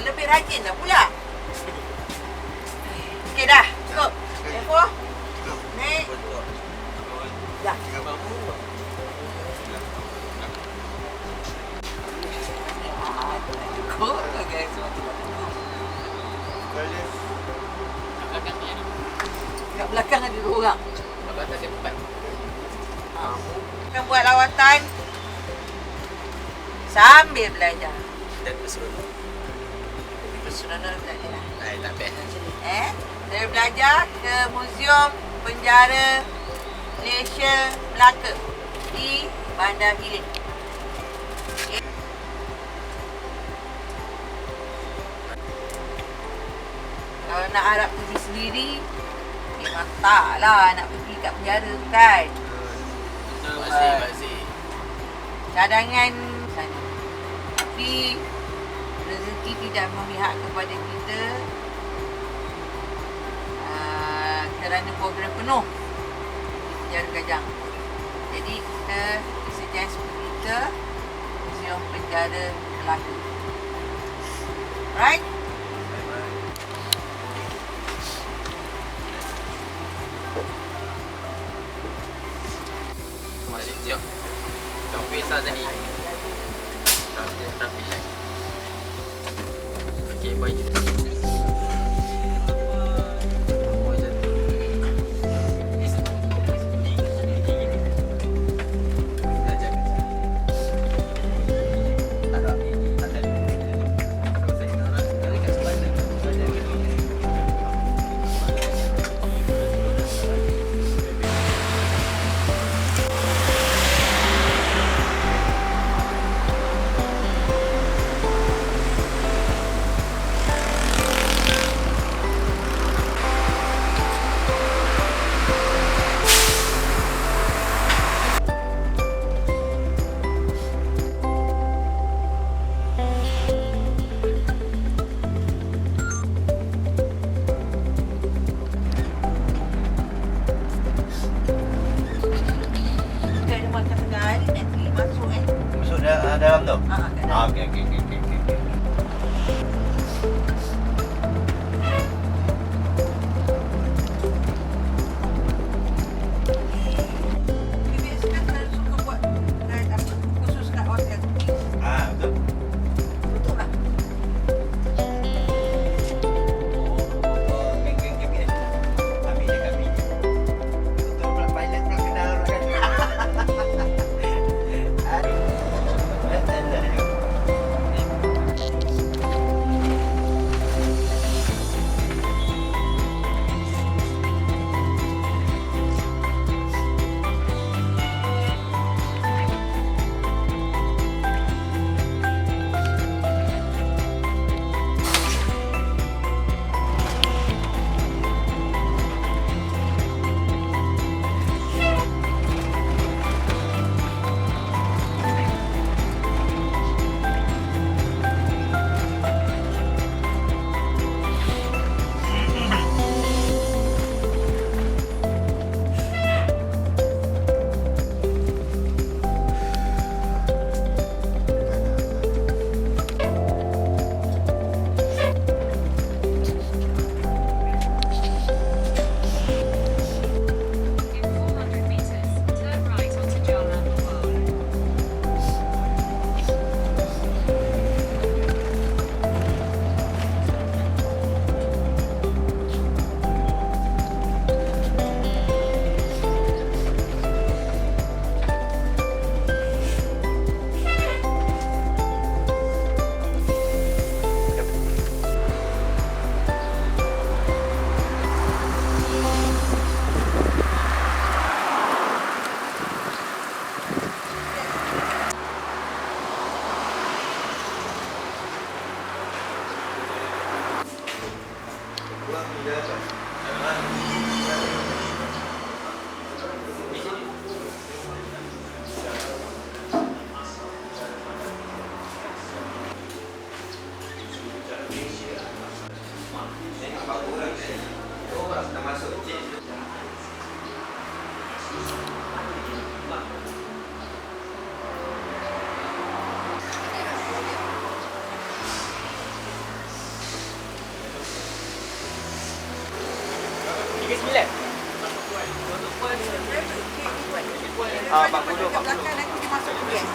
lebih rajin dah pula. Okey dah. Cukup. Tempo. Naik. Dah. Cukup ke guys? Kat belakang ada 2 orang. Belakang ada 4. Akan buat lawatan sambil belajar. Dan berseronok. Berseronok belajar lah. Tak best. Saya belajar ke Muzium Penjara Malaysia Melaka di Bandar Hilir. Okay. Kalau nak harap pergi sendiri, memang taklah nak pergi kat penjara tu kan. Betul, Makcik. Cadangan sana. Tapi rezeki tidak memihak kepada kita kerana program penuh penjara Gajang. Jadi kita suggest pergi ke Muzium Penjara Melaka. Right? Masih siap. Kau pisah tadi. Rapi lah. Okey, baik. Dalam tu? Dalam. Okey. Biasanya saya suka buat khusus kat hotel. Betul. Betul lah. KPS. Kami je. Betul pula pilot pula kenal kan. Aduh. 40. Belakang nanti dia masuk US.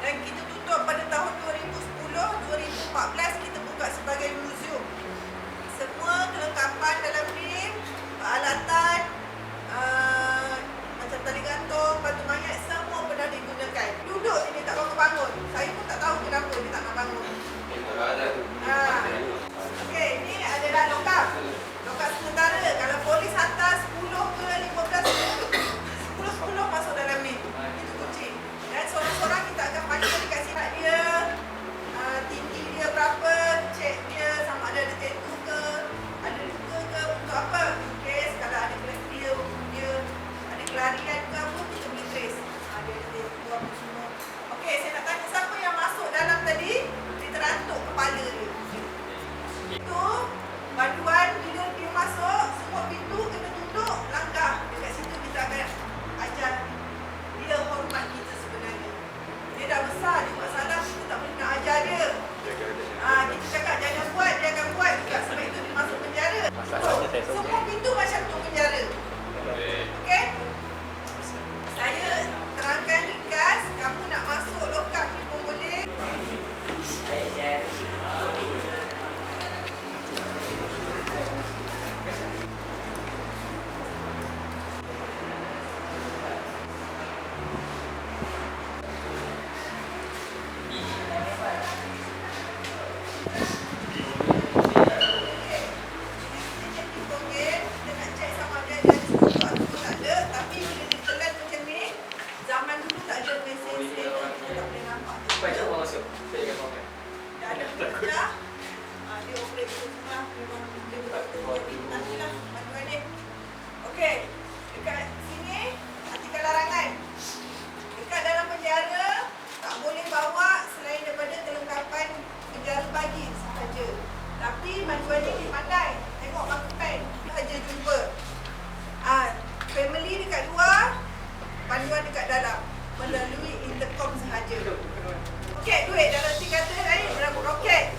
Dan kita tutup pada tahun 2010-2014 kita buka sebagai museum. Semua kelengkapan dalam ni, peralatan macam tali gantung, batu mayat semua pernah digunakan. Duduk sini tak bangun-bangun. Saya pun tak tahu kenapa dia tak nak bangun. Okey, ni adalah lokap. Lokap sementara. Kalau polis hantar 10 ke 15 10 masuk dalam ni. Itu kunci. Dan seorang-seorang kita akan panggil dekat sini dia, tinggi dia berapa, cek dia sama ada tattoo ke, ada luka ke, untuk apa? Kes kalau ada dia, ada kelarian ke apa, kita boleh trace. Dia ada tattoo apa semua. Okey, saya nak tanya siapa yang masuk dalam tadi, dia terantuk kepala dia. Itu panduan bila dia masuk, semua pintu kena tutup, langkah. Dekat situ kita akan ajar dia hormat kita sebenarnya. Dia dah besar, dia buat salah, kita tak boleh nak ajar dia. Kita cakap jangan buat, dia akan buat juga. Sebab itu dia masuk penjara. Semua pintu macam tu penjara. Okey? Saya terangkan ringkas, kamu nak masuk lokap ni pun boleh. Okey, dekat sini artikel larangan. Dekat dalam penjara tak boleh bawa selain daripada kelengkapan penjara bagi sahaja. Tapi manduan ni pandai. Tengok marker pen sahaja jumpa. Family dekat luar, panduan dekat dalam melalui intercom sahaja. Okey, duit dalam 3 kata lain berapa roket.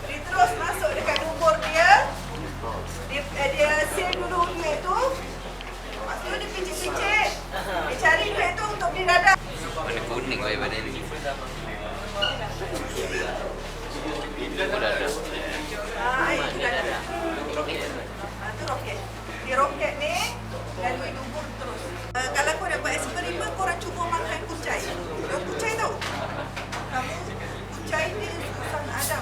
Dia terus masuk dekat nombor dia. Dia save dulu duit tu. Lepas tu dia picit-picit. Dia cari duit tu untuk beli dadah. Warna kuning daripada ni. Itu dadah. Itu roket. Dia roket ni lalui nombor terus. Kalau kau nak buat eksperimen, korang cuba makan kucai. Kucai tau? Kamu kucai dia susah nak adam.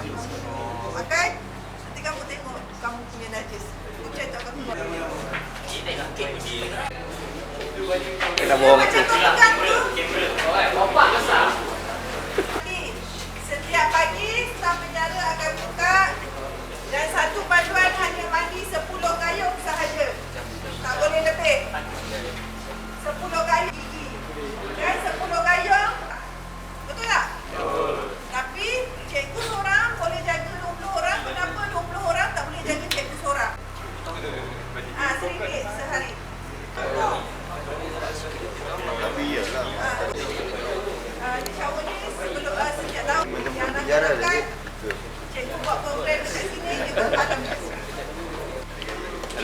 Makan, nanti kamu tengok kamu punya najis. Kucai tak akan keluar. Kita bohong Macam tu. tu pegang tu. Bapak besar. Setiap pagi staf penjara akan buka dan satu panduan hanya mandi 10 gayung sahaja. Tak boleh lebih. 10 gayung gigi. Dan 10 gayung. Betul tak? Betul. Tapi cikgu seorang boleh jaga 20 orang. Kenapa 20 orang tak boleh jaga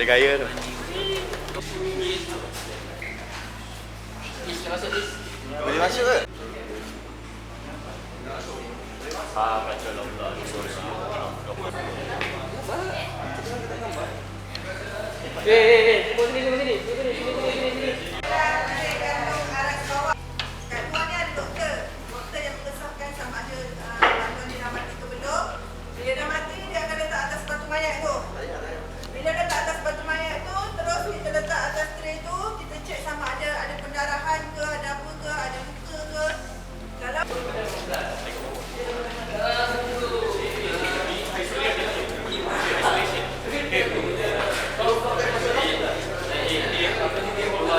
Macam gaya tu. Masuk Is. Boleh masuk ke? Tunggu sini. Kat luar ni ada doktor. Doktor yang mengesahkan sama ada bantuan dia dah mati ke belum. Bila dah mati, dia akan letak atas batu mayat tu. Bila letak atas batu mayat tu, terus kita letak atas tray tu, kita cek sama ada pendarahan ke, ada apa ke, ada luka ke. Kalau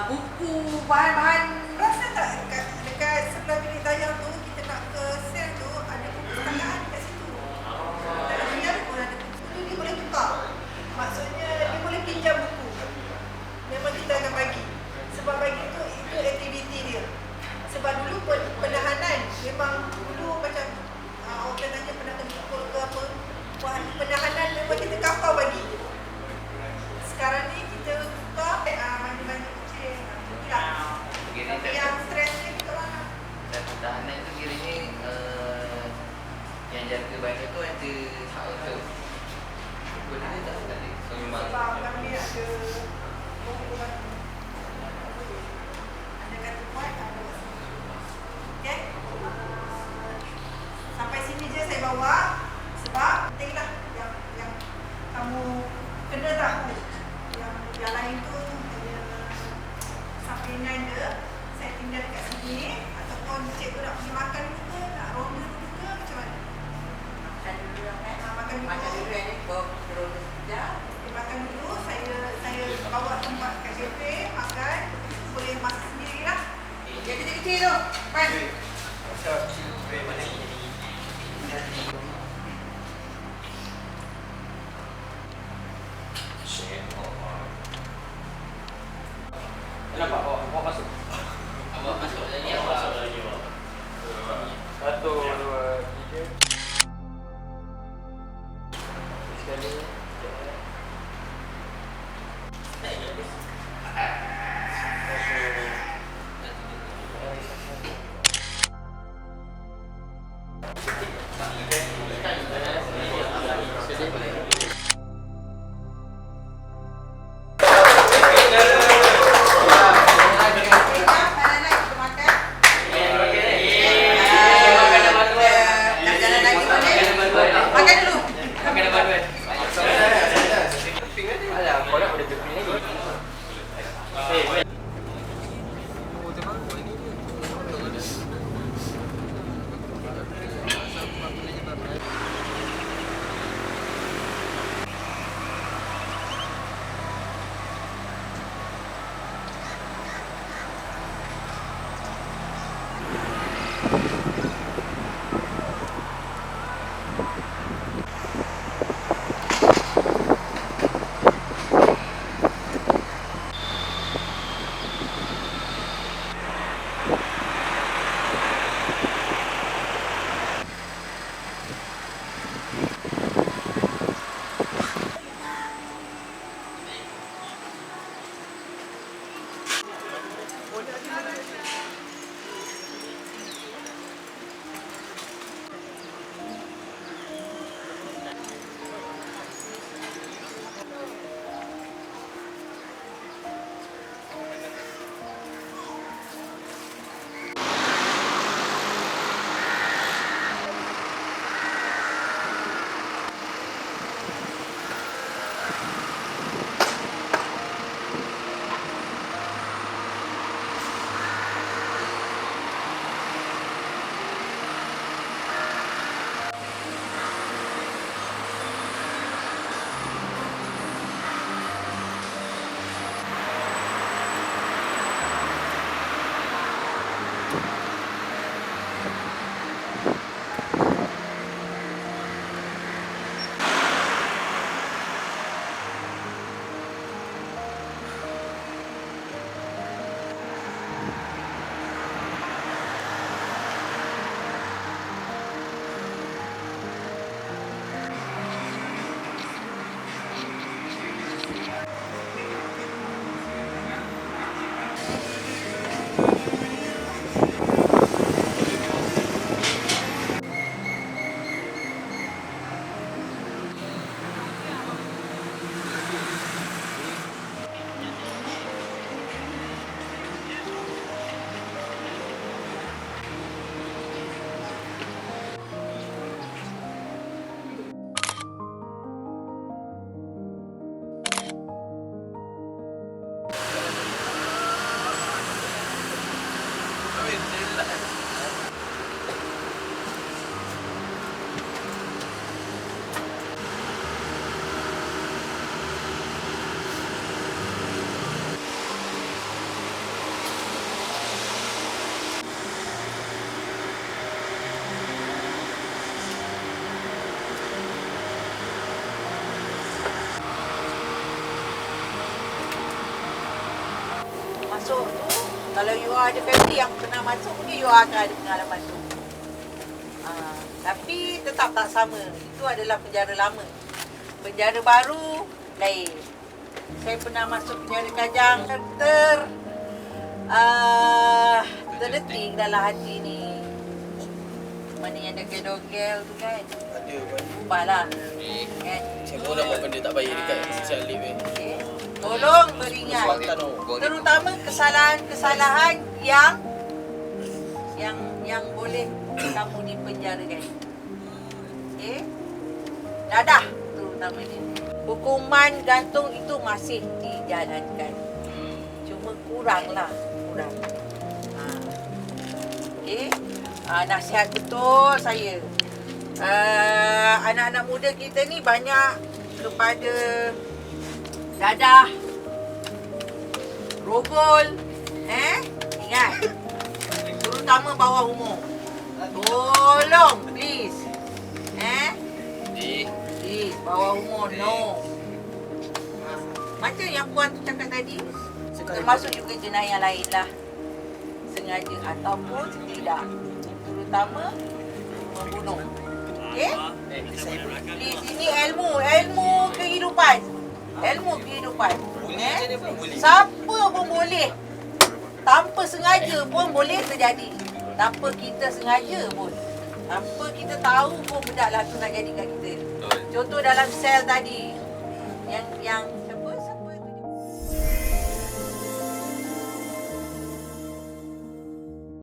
buku, bahan-bahan. Rasa tak dekat sebelah bilik dayang tu kita nak ke sel tu ada buku perpustakaan kat situ. Dalam biar pun ada buku tu dia boleh tukar. Maksudnya dia boleh pinjam buku. Memang kita akan bagi. Sebab bagi tu itu aktiviti dia. Sebab dulu penahanan memang dulu macam orang tanya pernah kena pukul ke apa. Wah, penahanan memang kita kapal bagi. Sekarang ni kita tukar mandi-mandi kucing. Itulah. Tapi yang stres ni kita mana? Dan tahanan tu kiranya yang jaga banyak tu ada hak untuk boleh tak tadi. So memang Sebab kami ada buku-buku. Ada kata buat, ada buat sini. Okay? Sampai sini je saya bawa. Sebab pentinglah yang kamu kena tahu. Yang lain tu hanya supplement dia. Saya tinggal dekat sini. Ataupun cikgu nak pergi makan dulu ke, nak ronda dulu ke, macam mana? Makan dulu lah kan. Makan dulu. Makan dulu yang ni baru sekejap. Okay, makan dulu. Saya bawa tempat kat kafe, makan. Boleh masak sendiri lah. Yang kecil-kecil tu. Pan. Kenapa? Bawa masuk. awak masuk lagi Bawa awak. masuk lagi, Pak. 1, 2, 3. Sekali. masuk tu, kalau you ada family yang pernah masuk, mungkin you akan ada pengalaman tu. Tapi tetap tak sama. Itu adalah penjara lama. Penjara baru lain. Saya pernah masuk penjara Kajang, terdetik dalam hati ni. Mana yang degel-degel tu kan. Ada kan. Ubahlah. Ni Kan? Saya pun nak buat benda tak baik dekat social lift ni. Okay. Tolong beringat. Terutama kesalahan-kesalahan yang boleh kamu dipenjarakan. Okey? Dadah terutamanya. Hukuman gantung itu masih dijalankan. Cuma kuranglah, kurang. Okey? Nasihat betul saya. Anak-anak muda kita ni banyak kepada dadah, rogol, ingat, terutama bawah umur. Tolong, please, please, bawah umur, no. Macam yang puan tu cakap tadi, termasuk juga jenayah lain lah, sengaja ataupun tidak, terutama membunuh. Okay? Please, ini ilmu kehidupan. Ilmu kehidupan. Siapa pun boleh. Tanpa sengaja pun boleh terjadi. Tanpa kita sengaja pun. Tanpa kita tahu pun benda lah tu nak jadi kat kita. Contoh dalam sel tadi. Yang